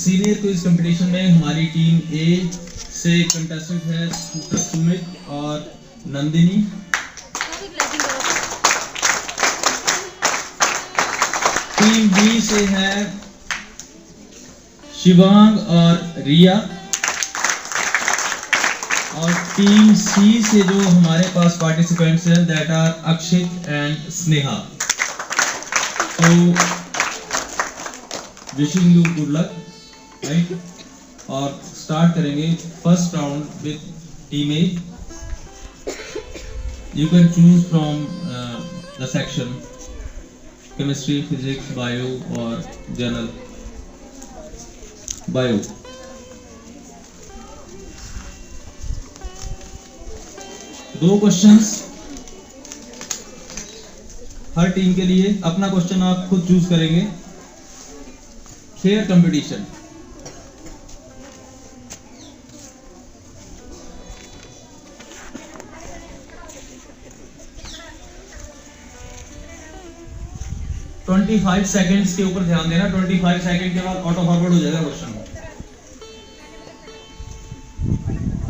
Senior quiz competition में हमारी team A से कंटेस्टेंट है सुमित और नंदिनी। टीम बी से है शिवांग और रिया, और टीम सी से जो हमारे पास पार्टिसिपेंट्स हैं that are Akshit and Sneha. तो wishing you good luck, right. और स्टार्ट करेंगे first round with team A. You can choose from the section chemistry, physics, bio और जनरल बायो। दो क्वेश्चंस हर टीम के लिए। अपना क्वेश्चन आप खुद चूज करेंगे। Fair competition. ट्वेंटी 25 सेकेंड्स के ऊपर ध्यान देना। 25 सेकेंड के बाद ऑटो फॉरवर्ड हो जाएगा क्वेश्चन।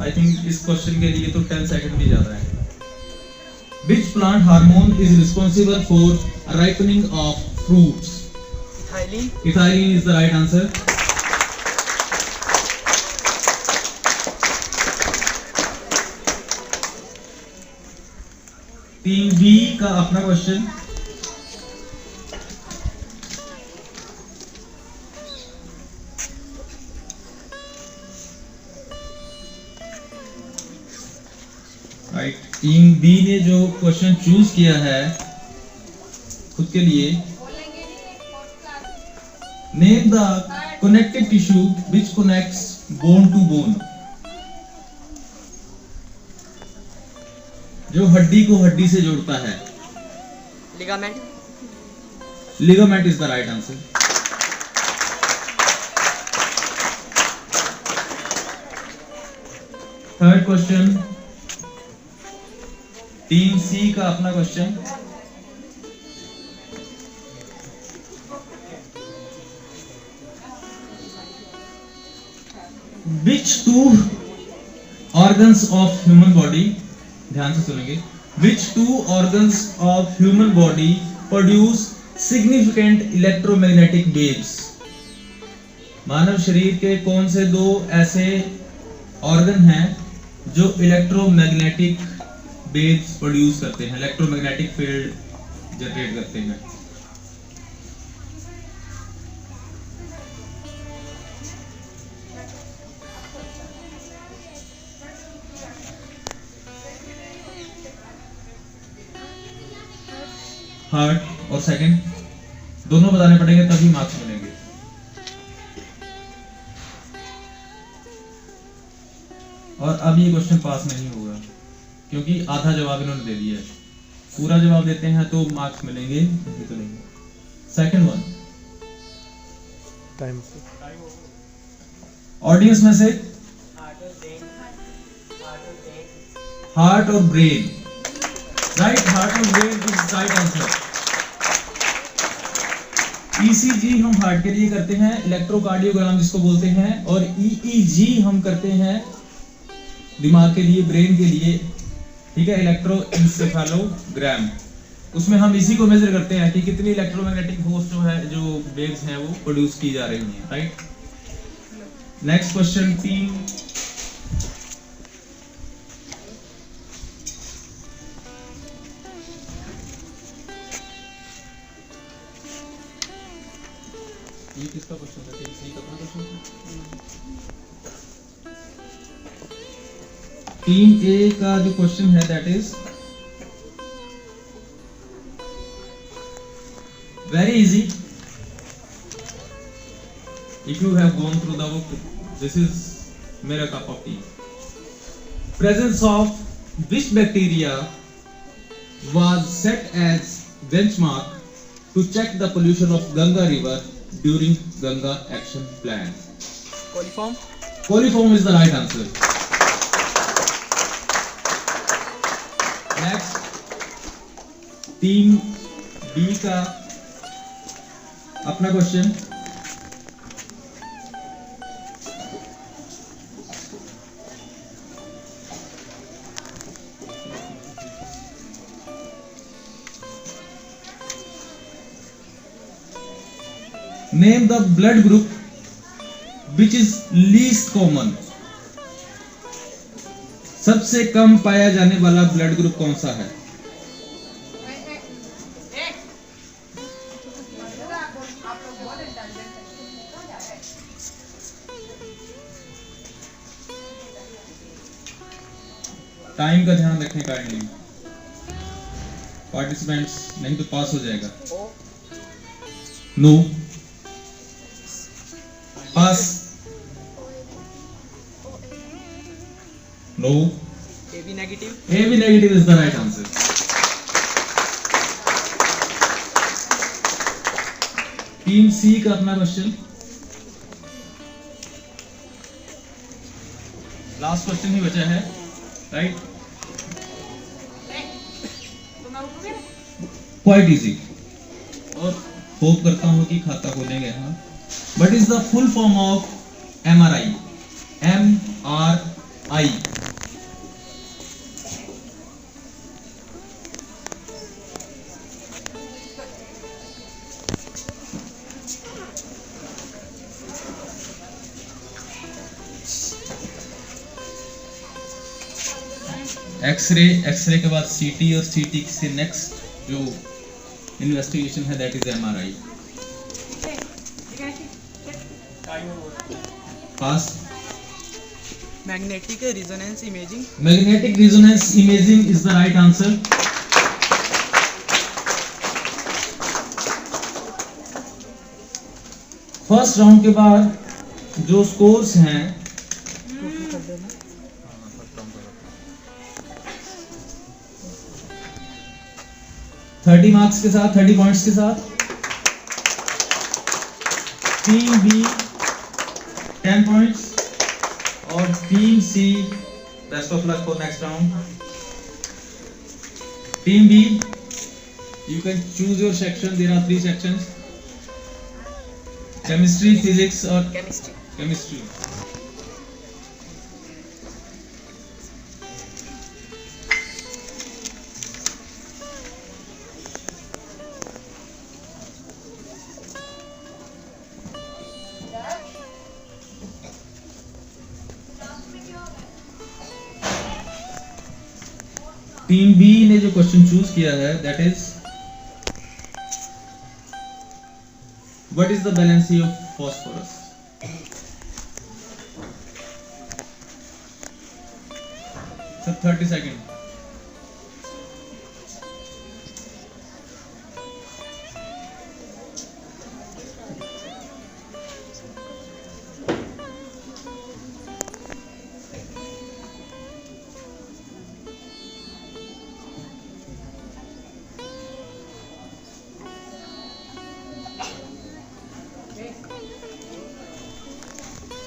आई थिंक इस क्वेश्चन के लिए तो 10 सेकेंड भी ज्यादा है। Which plant hormone is responsible for ripening of fruits? Ethylene. Ethylene is the right answer. Team B का अपना क्वेश्चन। राइट, टीम बी ने जो क्वेश्चन चूज किया है खुद के लिए, name the connective tissue which connects bone to bone. जो हड्डी को हड्डी से जोड़ता है। Ligament. Ligament is the right answer. Third question team C का अपना question. Which two organs of human body, ध्यान से सुनेंगे, which two organs of human body produce significant electromagnetic waves? मानव शरीर के कौन से दो ऐसे ऑर्गन हैं जो इलेक्ट्रोमैग्नेटिक वेव्स प्रोड्यूस करते हैं, इलेक्ट्रोमैग्नेटिक फील्ड जनरेट करते हैं? हार्ट और सेकंड दोनों बताने पड़ेंगे तभी मार्क्स मिलेंगे। और अब ये क्वेश्चन पास नहीं होगा क्योंकि आधा जवाब इन्होंने दे दिया है। पूरा जवाब देते हैं तो मार्क्स मिलेंगे, नहीं तो नहीं। सेकंड वन, टाइम ऑडियंस में से हार्ट और ब्रेन, राइट, हार्ट और brain is right answer. ECG हम हार्ट के लिए करते हैं, इलेक्ट्रोकार्डियोग्राम जिसको बोलते हैं, और ईईजी हम करते हैं दिमाग के लिए, ब्रेन के लिए, ठीक है, इलेक्ट्रोएन्सेफेलोग्राम। उसमें हम इसी को मेजर करते हैं कि कितनी इलेक्ट्रोमैग्नेटिक फोर्स जो है, जो वेव्स हैं वो प्रोड्यूस की जा रही हैं, राइट। नेक्स्ट क्वेश्चन टीम ये किसका क्वेश्चन था? टीम सी का अपना क्वेश्चन था। टीम ए का जो क्वेश्चन है that is very easy. If you have gone through the book, this is मेरा cup of tea. Presence of which bacteria was set as benchmark to check the pollution of Ganga river during Ganga Action Plan? Coliform. Coliform is the right answer. Next, team B का अपना question. Name the blood group which is least common. सबसे कम पाया जाने वाला blood group कौन सा है? Time का ध्यान रखें काइंडली पार्टिसिपेंट्स, नहीं तो पास हो जाएगा। O, no, pass, no, AB negative, A B negative is the right answer. Team C का अपना क्वेश्चन, लास्ट क्वेश्चन ही बचा है, राइट? क्वाइट इजी, और होप करता हूं कि खाता खोलेंगे यहाँ। What is the full form of MRI? MRI. X-ray, x-ray के बाद सीटी, और सीटी से नेक्स्ट जो इन्वेस्टिगेशन है that is MRI. Pass. magnetic resonance imaging, magnetic resonance imaging is the right answer. First round के बाद जो स्कोर्स हैं 30 मार्क्स के साथ, 30 पॉइंट्स के साथ, टीम बी 10 पॉइंट्स और team C best of luck for next round. Team B, you can choose your section. There are 3 sections: chemistry, physics or chemistry, chemistry. Team B ने जो question choose किया है that is what is the valency of phosphorus. Sir 30 second.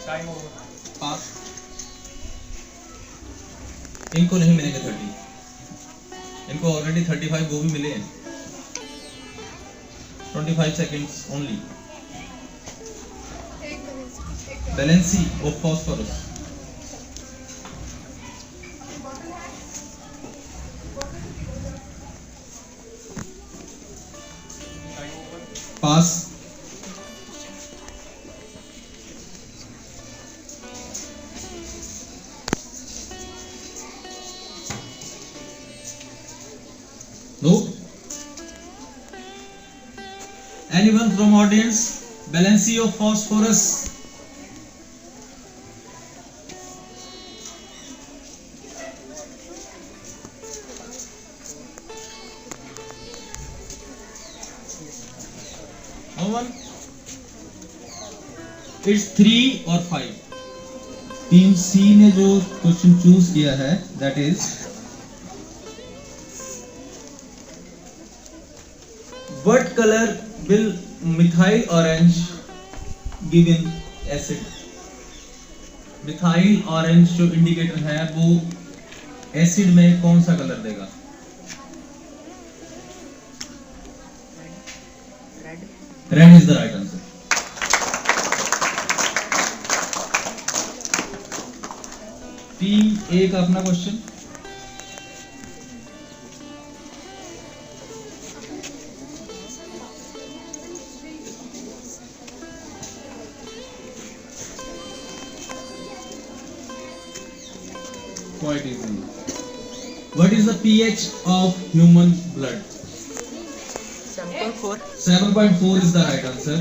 time over, pass. इनको नहीं मिलेंगे 30, इनको already 35 वो भी मिले हैं। 25 seconds only. Valency of phosphorus. Pass. No? Anyone from audience? Valency of phosphorus. No one? It's 3 or 5. Team C ने जो क्वेश्चन चूज किया है that is What color will methyl orange give in acid? Methyl orange जो indicator है वो acid में कौन सा कलर देगा? red, red is the right answer. Team A का अपना question. quite easy. What is the pH of human blood? 7.4. 7.4 is the right answer.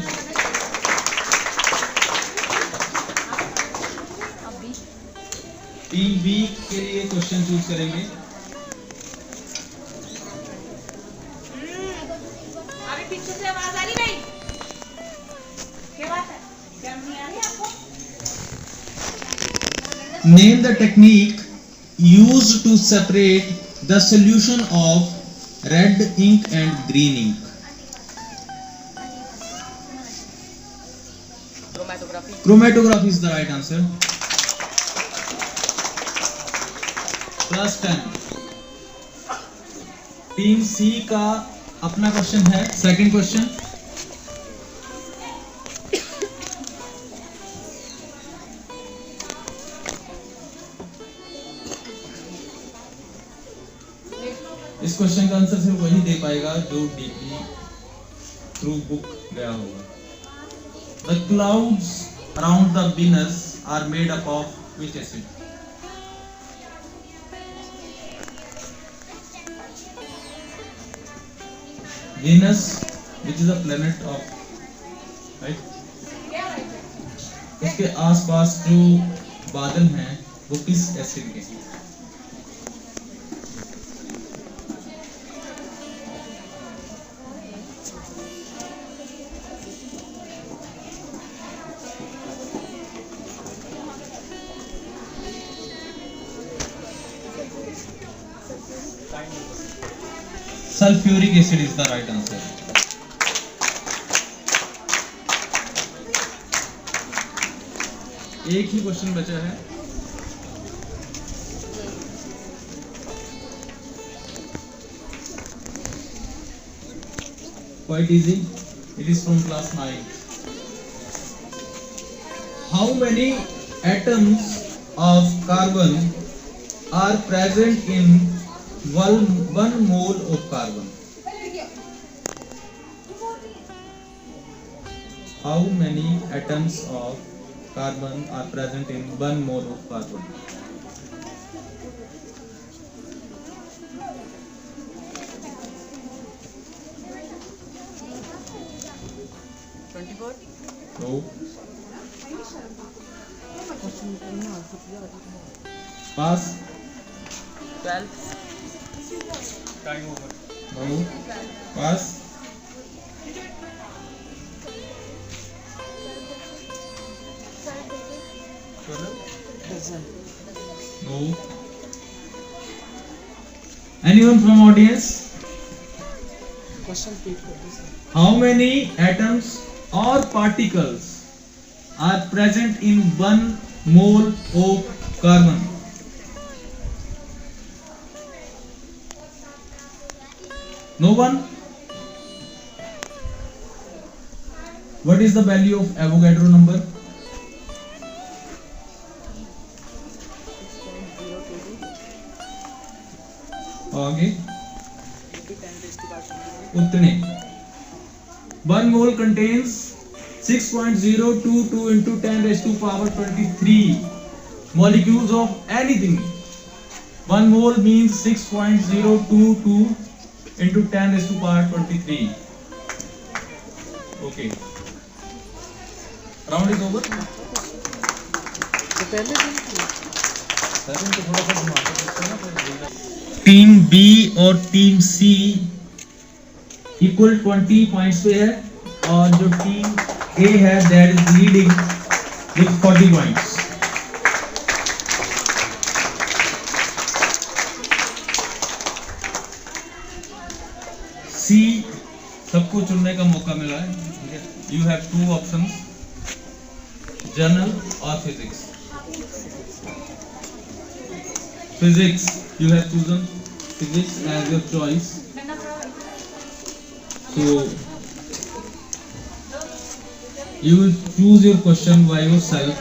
Team B के लिए क्वेश्चन चूज करेंगे. अभी पीछे से आवाज आ रही नहीं? क्या बात है? क्या नहीं आ रही आपको? Name the technique used to separate the solution of red ink and green ink. Chromatography. Chromatography is the right answer. +10. Team C का अपना क्वेश्चन है. Second question. इस क्वेश्चन का आंसर सिर्फ वही दे पाएगा जो डीपी थ्रू बुक गया होगा. The clouds around the Venus are made up of which acid? Venus, which is a planet of, right? उसके आसपास जो बादल हैं वो किस एसिड के हैं? Sulfuric acid is the right answer. एक ही क्वेश्चन बचा है. Quite easy. It is from class 9. How many atoms of carbon are present in one mole of carbon? How many atoms of carbon are present in 1 mole of carbon? No. Pass. 12. Time over. No. Pass. No. Anyone from audience? Question repeat कर दो. How many atoms or particles are present in 1 mole of carbon? No one? What is the value of Avogadro number? आगे उतने. 1 mole contains 6.022 into 10 raised to power 23 molecules of anything. 1 mole means 6.022 into 10 raised to power 23. Okay. Round is over. Team B और team C equal 20 points पे है और जो team A है that is leading with 40 points. C सबको चुनने का मौका मिला है. यू हैव 2 ऑप्शंस, जनरल और physics. Physics, you have chosen physics as your choice. So you will choose your question by yourself.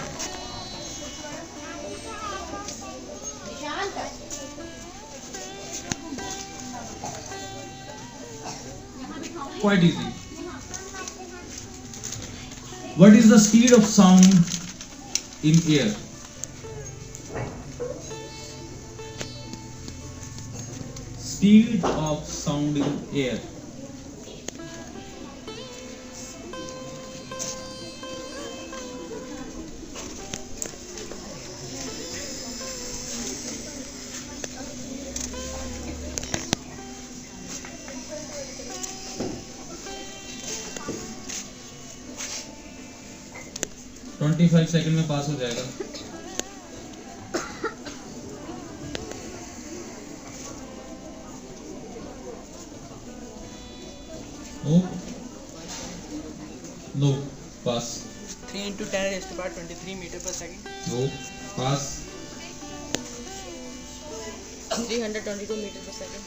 Quite easy. What is the speed of sound in air? speed of sound in air? Twenty 25 second में पास हो जाएगा। No pass. 3 into 10 raised to power 23 meter per second. No pass. 322 meter per second.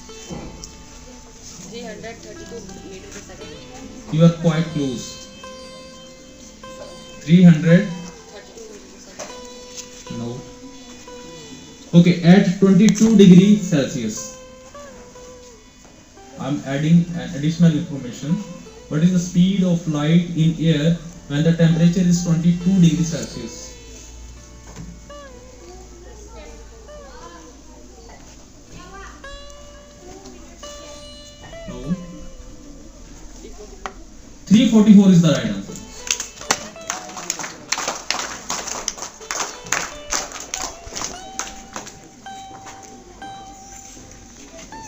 332 meter per second. You are quite close. 300. 32 meter per second. No. Okay, at 22 degree Celsius. I'm adding an additional information. What is the speed of light in air when the temperature is 22 degree Celsius? No. 344 is the right answer.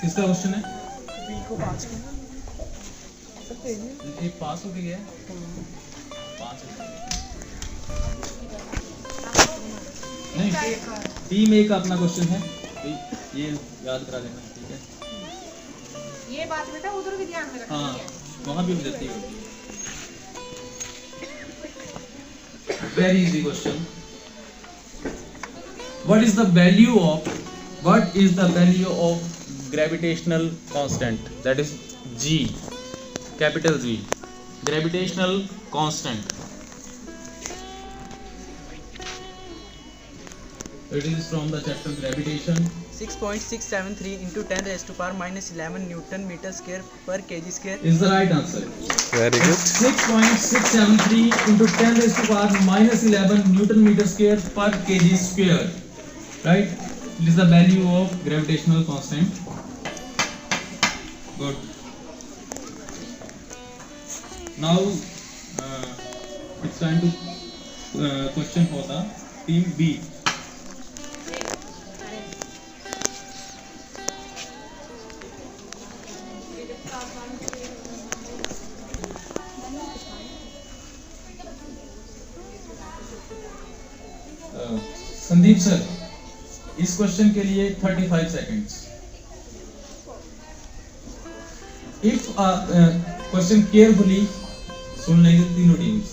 किसका question है? B को 5 के एक पास हो गया है। 5 नहीं, team A का अपना क्वेश्चन है, ये याद करा देना, ठीक है? ये बात बेटा उधर भी ध्यान में रखनी हाँ, है। वहाँ भी देती होगी। Very easy question. What is the value of gravitational constant? That is G, capital G, gravitational constant. It is from the chapter gravitation. 6.673 into 10 raised to power minus 11 Newton meter square per kg square. Is the right answer. Very good. 6.673 into 10 raised to power minus 11 Newton meter square per kg square. Right? It is the value of gravitational constant. Good. Now it's time to question for the team B. Sandeep sir, इस question के लिए 35 seconds. If question carefully सुन लेंगे तीनों teams.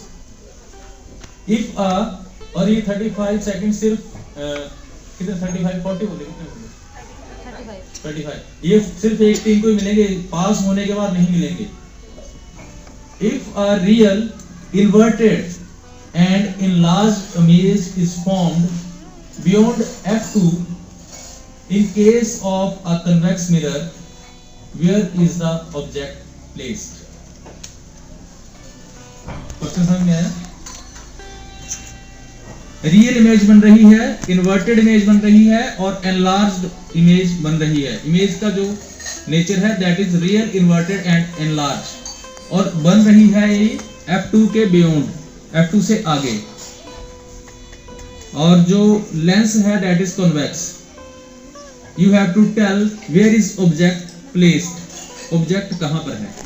If और ये 35 second सिर्फ कितने 35 40 बोले, कितने बोले? 35। ये सिर्फ एक टीम को ही मिलेंगे, पास होने के बाद नहीं मिलेंगे। If a real inverted and enlarged image is formed beyond f2 in case of a convex mirror, where is the object placed? Question समझ में आया? रियल इमेज बन रही है, इन्वर्टेड इमेज बन रही है और एनलार्ज्ड इमेज बन रही है। इमेज का जो नेचर है that is real, inverted and enlarge, और बन रही है ये f2 के बियॉन्ड, f2 से आगे, और जो लेंस है that is convex. You have to tell where is object placed, object कहां पर है।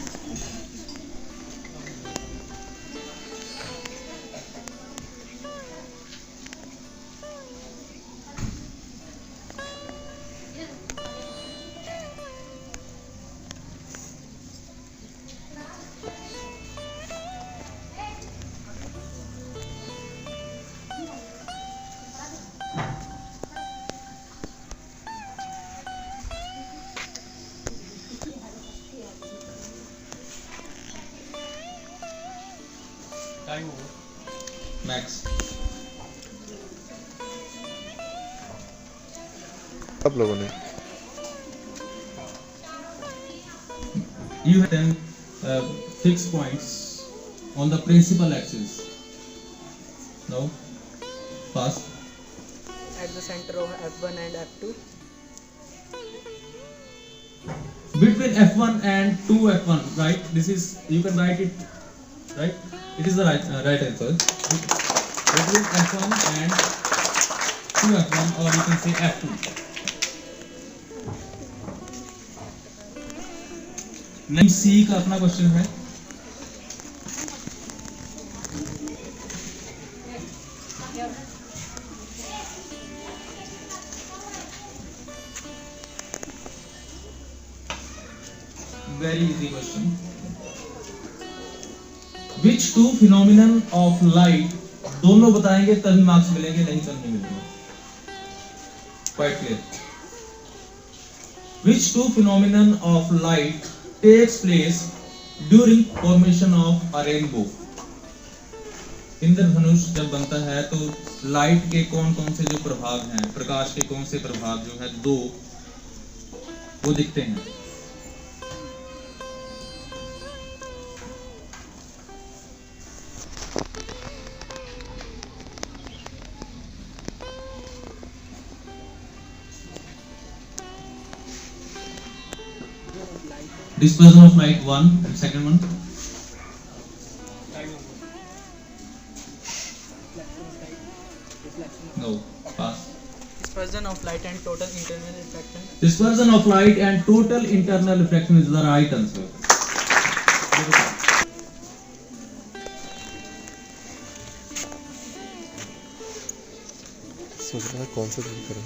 Time over. मैक्स सब लोगों ने you have 10 fixed points on the principal axis. Now pass. At the center of F1 and F2. between f1 and 2f1, right? This is, you can write it, right? It is the right answer. Between f1 and 2f1, or you can say f2. Next C का अपना question है. Very easy question. Which two phenomenon of light, दोनों बताएंगे तभी marks मिलेंगे, नहीं तो नहीं मिलेंगे. Quite clear. Which two phenomenon of light takes place during formation of a rainbow? इंद्रधनुष जब बनता है तो लाइट के कौन कौन से जो प्रभाव हैं, प्रकाश के कौन से प्रभाव जो है दो, वो दिखते हैं. Dispersion of light 1 and second one. No, pass. Dispersion of light and total internal reflection. Dispersion of light and total internal reflection is the right answer. सोच रहा था कौन सा दिन करें.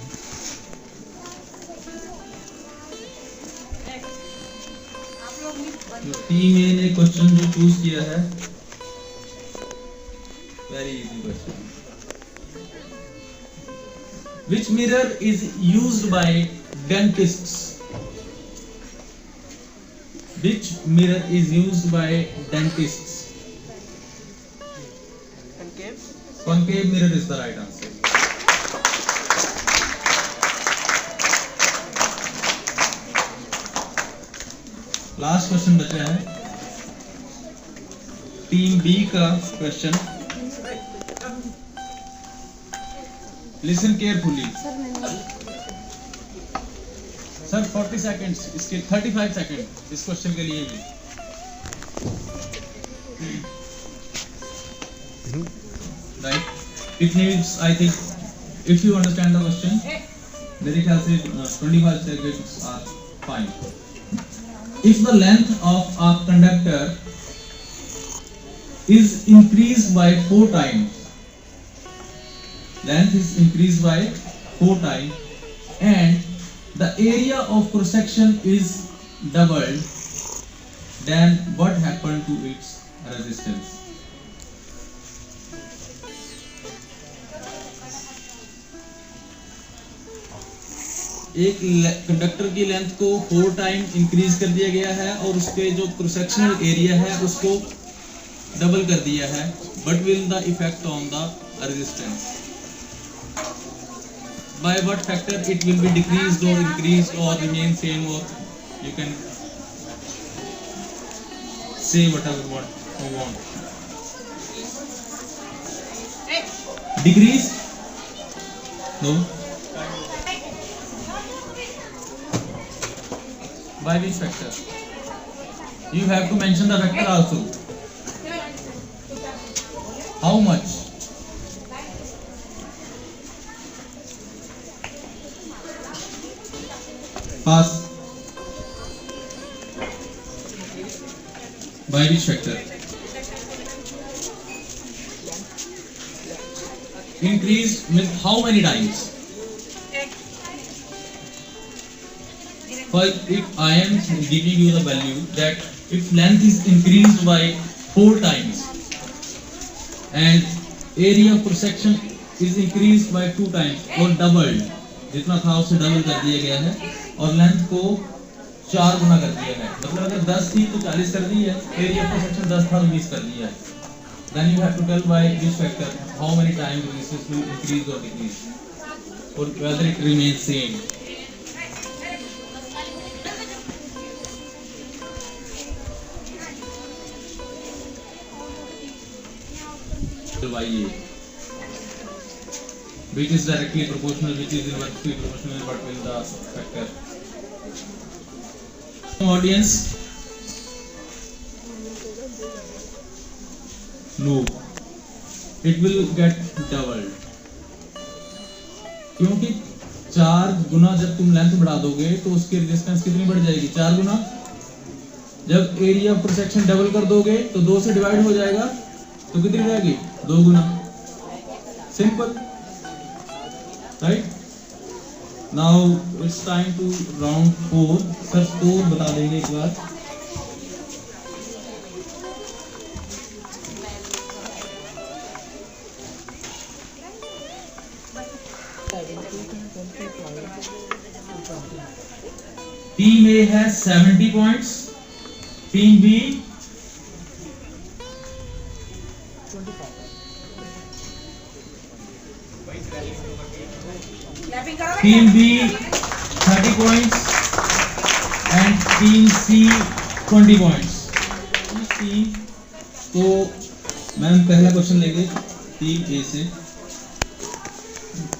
टीम ए ने क्वेश्चन जो चूज किया है, very easy question. Which mirror is used by dentists? Which mirror is used by dentists? Concave. Concave mirror is the right answer. Last question बचा है टीम बी का question. Listen carefully. Sir 40 seconds, इसके 35 second इस question के लिए भी. Right, it needs, I think, if you understand the question, मेरे ख्याल से 25 seconds are fine. If the length of a conductor is increased by 4 times, length is increased by 4 times, and the area of cross section is doubled, then what happened to its resistance? एक conductor की length को 4 time increase कर दिया गया है और उसके जो क्रॉस सेक्शनल एरिया है उसको डबल कर दिया है. But will the effect on the resistance, by what factor it will be decreased और इंक्रीज्ड और रिमेन सेम, और you can say whatever you want. Decrease, no. By which factor? You have to mention the vector also. How much? Pass. By which factor? Increase with how many times? But if I am giving you the value that if length is increased by 4 times and area of cross section is increased by 2 times or doubled, जितना था उसे double कर दिया गया है और length को 4 गुना कर दिया है. मतलब अगर 10 थी तो 40 कर दी है, एरिया ऑफ cross section 10 था तो 20 कर दिया है. Then you have to tell by which factor how many times this will increase or decrease, or whether it remains same. YA, which is directly proportional, which is inversely proportional, but will the factor. Audience, no, it will get doubled. क्योंकि 4 गुना जब तुम length बढ़ा दोगे तो उसकी resistance कितनी बढ़ जाएगी? 4 गुना। जब एरिया ऑफ सेक्शन डबल कर दोगे तो 2 से डिवाइड हो जाएगा तो कितनी रहेगी? 2 गुना। Simple, right? Now it's time to round 4। Sir score बता देंगे एक बार। टीम ए है 70 points, team B 30 points and team C 20 points. तो मैम पहला क्वेश्चन लेंगे टीम ए से।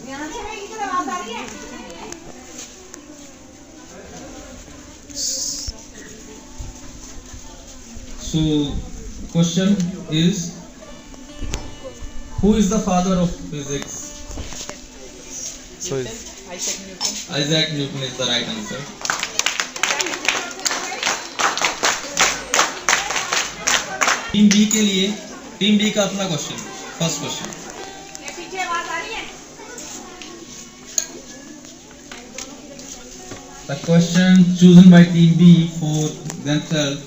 यहाँ से मेरी तरफ आवाज आ रही है? So question is, who is the father of physics? So Isaac Newton. Isaac Newton is the right answer. Team B के लिए, टीम बी का अपना क्वेश्चन, फर्स्ट क्वेश्चन। ये पीछे आवाज आ रही है? The question chosen by team B for themselves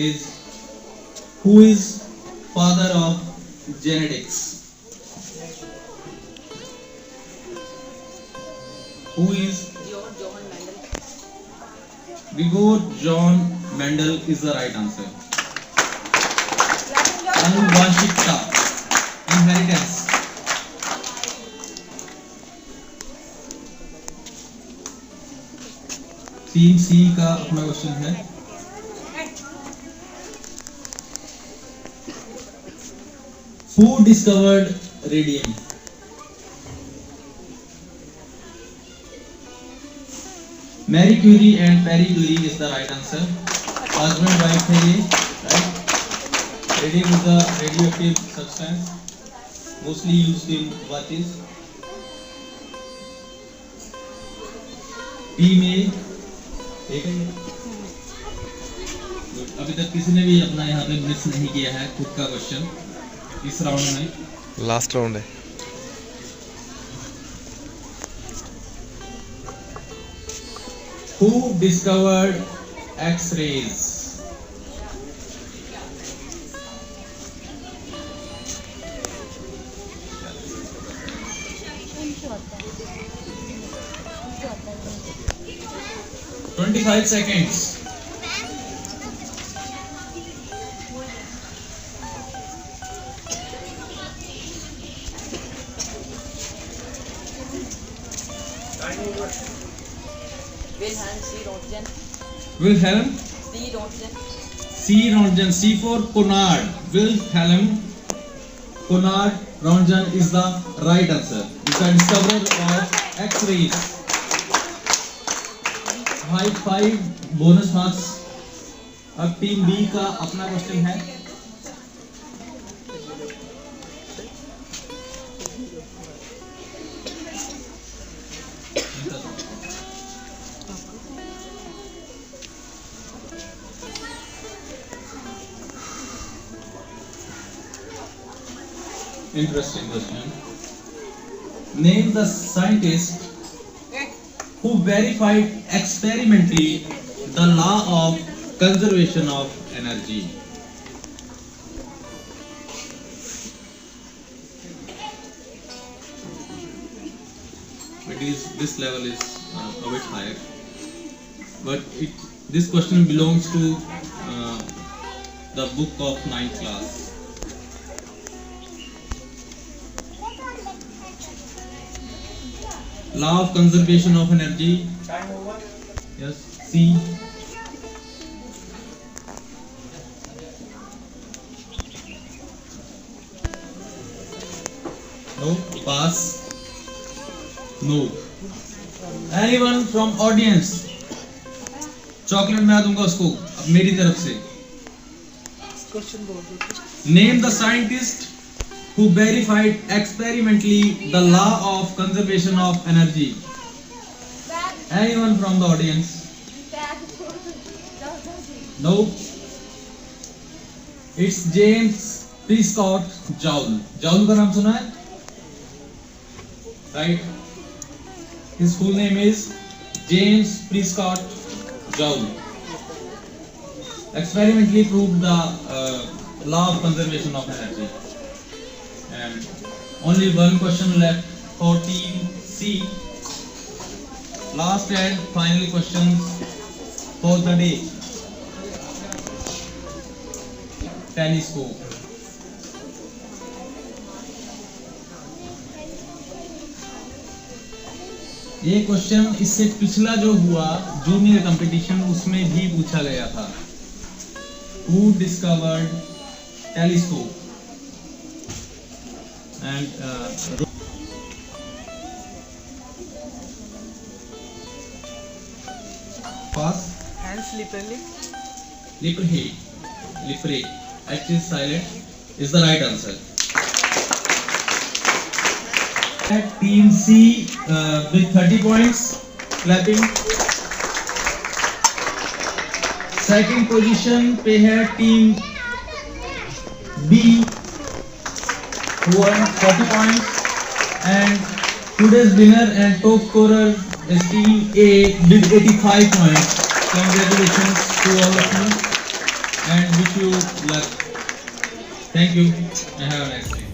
is, who is father of genetics? Who is? Gregor John Mendel is the right answer. Anuvanshikta, inheritance. Team C का अपना question है। Who discovered radium? Marie Curie and Pierre Curie is the right answer. Husband wife है ये, right? Radium is a radioactive substance, mostly used in watches. Team A एक है। Good. अभी तक किसी ने भी अपना यहाँ पे मिस नहीं किया है खुद का क्वेश्चन इस राउंड में। लास्ट राउंड है। Who discovered X-rays? "25 seconds." Wilhelm C. Roentgen. Wilhelm C. Roentgen. C. Roentgen. C for Conrad. Wilhelm Conrad Roentgen is the right answer. Is the discoverer of X-rays. 5 bonus marks. अब team B का अपना question है। Interesting question. Name the scientist who verified experimentally the law of conservation of energy. This level is a bit higher, but this question belongs to the book of 9th class. Law of conservation of energy. Time over. Yes, C. No, pass. No. Anyone from audience chocolate मैं दूंगा उसको अब मेरी तरफ से। Question बोल दो। Name the scientist who verified experimentally the law of conservation of energy. Anyone from the audience? No. It's James Prescott Joule. Joule का नाम सुना है? Right. His full name is James Prescott Joule. Experimentally proved the law of conservation of energy. And only one question left for team C. Last and final questions for the day. Telescope. ये question इससे पिछला जो हुआ junior competition उसमें भी पूछा गया था। Who discovered telescope? And pass. Hans Lippershey. Lippershey. H is silent is the right answer. Team C with 30 points. Clapping. Second position पे है team B who won 40 points, and today's winner and top scorer is team A with 85 points. Congratulations to all of you and wish you luck. Thank you and have a nice day.